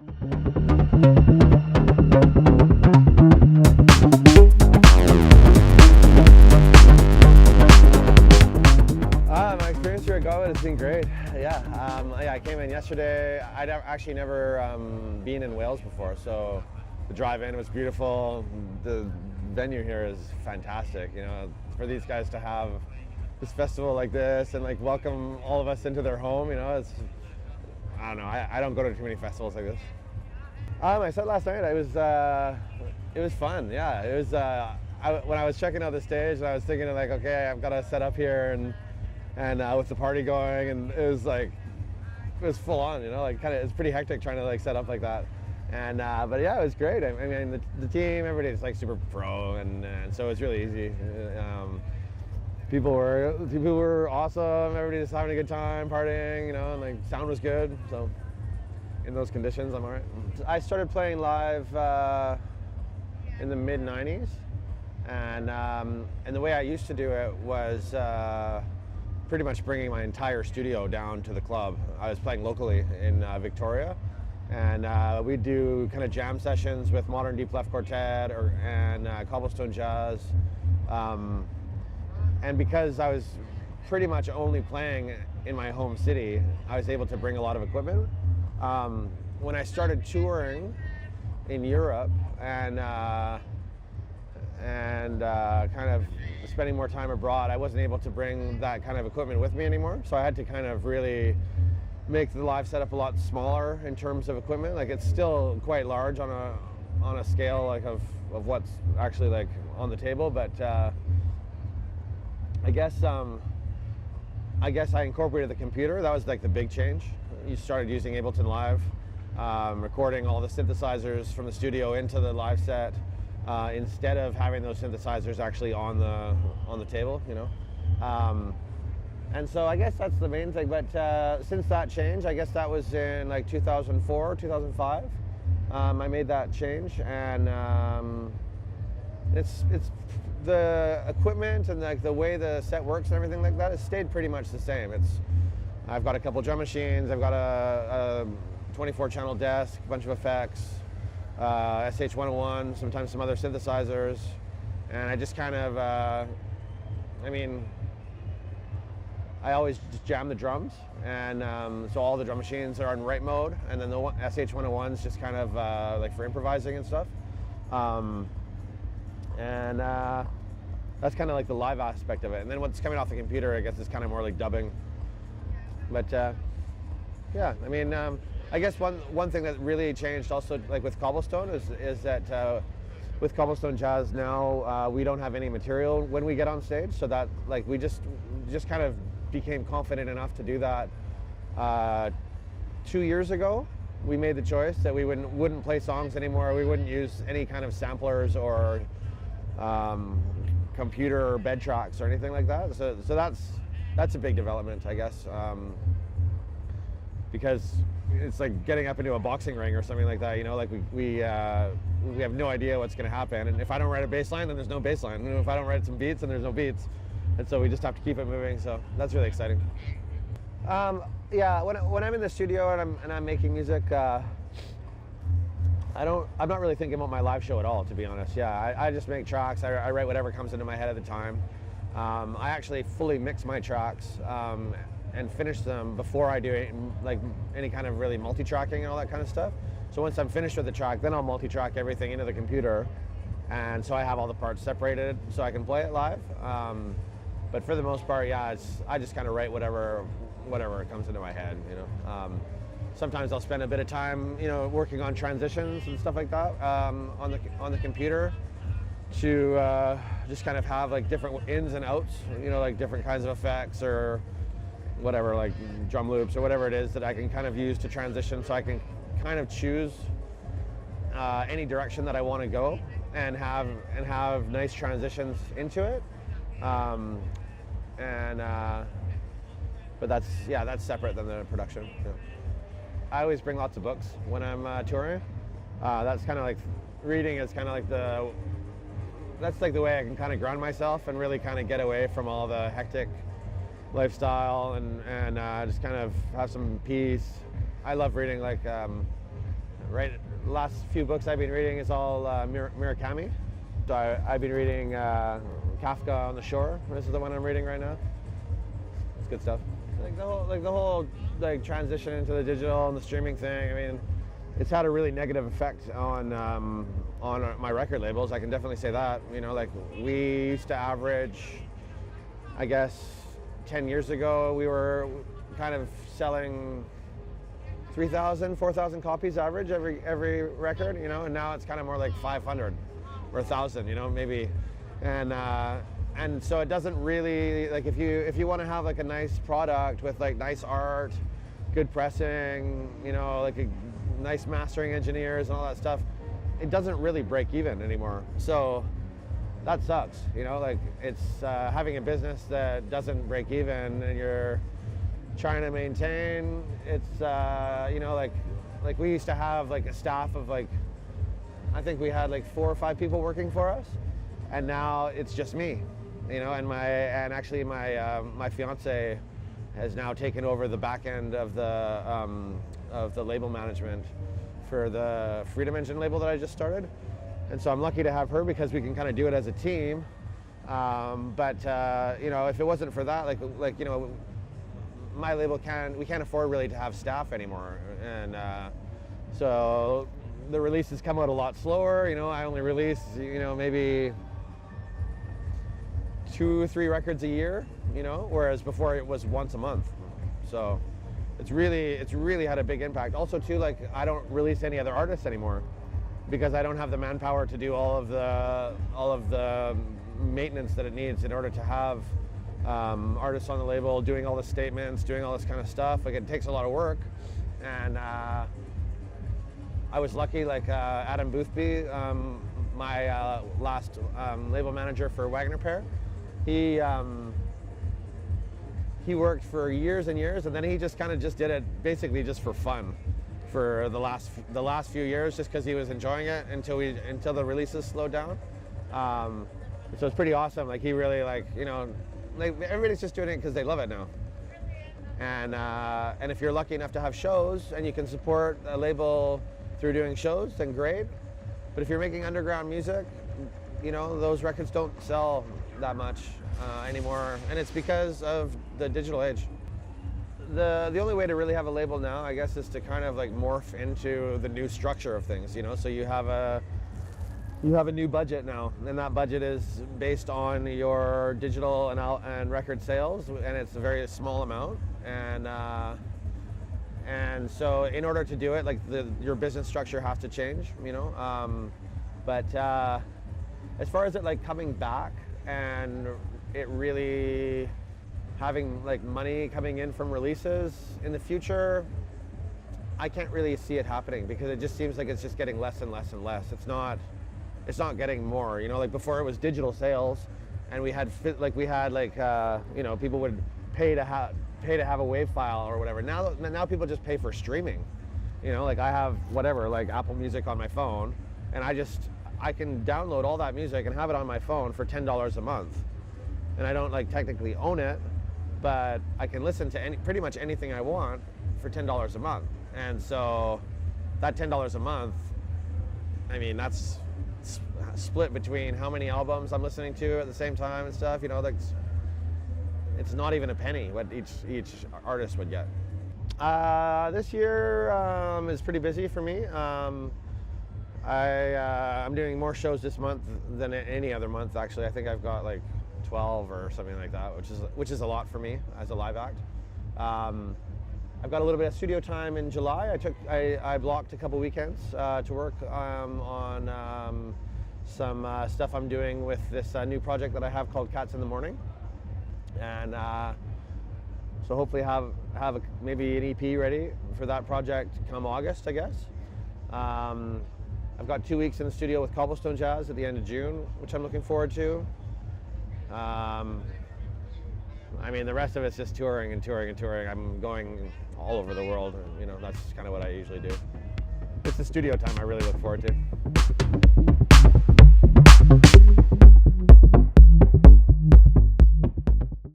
My experience here at Gottwood has been great. Yeah, I came in yesterday. I'd actually never been in Wales before, so the drive-in was beautiful. The venue here is fantastic. You know, for these guys to have this festival like this and like welcome all of us into their home. You know, I don't know. I don't go to too many festivals like this. I said last night. It was fun. Yeah, it was. When I was checking out the stage, I was thinking like, okay, I've got to set up here and with the party going, and it was full on. You know, like it's pretty hectic trying to like set up like that. And but yeah, it was great. I mean, the team, everybody's like super pro, and so it's really easy. People were awesome. Everybody was having a good time, partying. You know, and like sound was good. So in those conditions, I'm alright. I started playing live in the mid '90s, and the way I used to do it was pretty much bringing my entire studio down to the club. I was playing locally in Victoria, and we'd do kind of jam sessions with Modern Deep Left Quartet and Cobblestone Jazz. And because I was pretty much only playing in my home city, I was able to bring a lot of equipment. When I started touring in Europe and kind of spending more time abroad, I wasn't able to bring that kind of equipment with me anymore. So I had to kind of really make the live setup a lot smaller in terms of equipment. Like it's still quite large on a scale like of what's actually like on the table, but I guess I incorporated the computer. That was like the big change. You started using Ableton Live, recording all the synthesizers from the studio into the live set, instead of having those synthesizers actually on the table, you know. And so I guess that's the main thing. But since that change, I guess that was in like 2004, 2005. I made that change, and it's the equipment and like the way the set works and everything like that has stayed pretty much the same. I've got a couple drum machines. I've got a 24-channel desk, a bunch of effects, SH-101, sometimes some other synthesizers, and I just kind of, I always just jam the drums, and so all the drum machines are in write mode, and then the SH-101's just kind of like for improvising and stuff. And that's kind of like the live aspect of it. And then what's coming off the computer, I guess, is kind of more like dubbing. But yeah, I mean, I guess one thing that really changed also, like with Cobblestone, is that with Cobblestone Jazz now, we don't have any material when we get on stage. So that like we just kind of became confident enough to do that 2 years ago. We made the choice that we wouldn't play songs anymore. We wouldn't use any kind of samplers or computer or bed tracks or anything like that. So that's a big development, I guess, because it's like getting up into a boxing ring or something like that. You know, like we have no idea what's going to happen. And if I don't write a bass line, then there's no bass line. And if I don't write some beats, then there's no beats. And so we just have to keep it moving. So that's really exciting. Yeah, when I'm in the studio and I'm making music, I'm not really thinking about my live show at all, to be honest. Yeah, I just make tracks. I write whatever comes into my head at the time. I actually fully mix my tracks and finish them before I do like any kind of really multi-tracking and all that kind of stuff. So once I'm finished with the track, then I'll multi-track everything into the computer, and so I have all the parts separated so I can play it live. But for the most part, yeah, I just kind of write whatever comes into my head, you know. Sometimes I'll spend a bit of time, you know, working on transitions and stuff like that on the computer to just kind of have like different ins and outs, you know, like different kinds of effects or whatever, like drum loops or whatever it is that I can kind of use to transition, so I can kind of choose any direction that I want to go and have nice transitions into it. But that's separate than the production. Yeah. I always bring lots of books when I'm touring. That's kind of like, reading is kind of like that's like the way I can kind of ground myself and really kind of get away from all the hectic lifestyle and just kind of have some peace. I love reading like last few books I've been reading is all Murakami. So I've been reading Kafka on the Shore. This is the one I'm reading right now. It's good stuff. The whole transition into the digital and the streaming thing. I mean, it's had a really negative effect on my record labels. I can definitely say that. You know, like we used to average, I guess, 10 years ago, we were kind of selling 3,000, 4,000 copies average every record, you know, and now it's kind of more like 500 or 1,000, you know, maybe. And so it doesn't really, like if you want to have like a nice product with like nice art, good pressing, you know, like a nice mastering engineers and all that stuff, it doesn't really break even anymore. So that sucks, you know, like it's having a business that doesn't break even and you're trying to maintain, it's, you know, like we used to have like a staff of like, I think we had like 4 or 5 people working for us, and now it's just me, you know, and actually my fiance has now taken over the back end of the label management for the Freedom Engine label that I just started. And so I'm lucky to have her because we can kind of do it as a team. But you know, if it wasn't for that, like you know, my label we can't afford really to have staff anymore. And so the releases come out a lot slower. You know, I only release, you know, maybe 2 or 3 records a year, you know, whereas before it was once a month. So it's really had a big impact. Also too, like I don't release any other artists anymore because I don't have the manpower to do all of the maintenance that it needs in order to have artists on the label doing all the statements, doing all this kind of stuff. Like it takes a lot of work. And I was lucky, like Adam Boothby, my last label manager for Wagner Pair, he worked for years and years, and then he just kind of just did it basically just for fun for the last few years, just because he was enjoying it until the releases slowed down. So it's pretty awesome. Like he really, like, you know, like everybody's just doing it because they love it now. And if you're lucky enough to have shows and you can support a label through doing shows, then great. But if you're making underground music, you know, those records don't sell that much anymore, and it's because of the digital age. The only way to really have a label now, I guess, is to kind of like morph into the new structure of things, you know. So you have a new budget now, and that budget is based on your digital and record sales, and it's a very small amount. And so in order to do it, like your business structure has to change, you know. But as far as it like coming back and it really having like money coming in from releases in the future, I can't really see it happening because it just seems like it's just getting less and less and less. It's not getting more, you know. Like before it was digital sales, and we had you know, people would pay to have a WAV file or whatever. Now people just pay for streaming, you know. Like I have whatever, like Apple Music on my phone, and I can download all that music and have it on my phone for $10 a month, and I don't like technically own it, but I can listen to pretty much anything I want for $10 a month. And so that $10 a month, I mean, that's split between how many albums I'm listening to at the same time and stuff, you know. Like it's not even a penny what each artist would get. This year is pretty busy for me. I'm doing more shows this month than any other month, actually. I think I've got like 12 or something like that, which is a lot for me as a live act. I've got a little bit of studio time in July. I blocked a couple weekends to work on some stuff I'm doing with this new project that I have called Cats in the Morning, and so hopefully have maybe an EP ready for that project come August, I guess. I've got 2 weeks in the studio with Cobblestone Jazz at the end of June, which I'm looking forward to. I mean, the rest of it's just touring and touring and touring. I'm going all over the world, you know. That's kind of what I usually do. It's the studio time I really look forward to.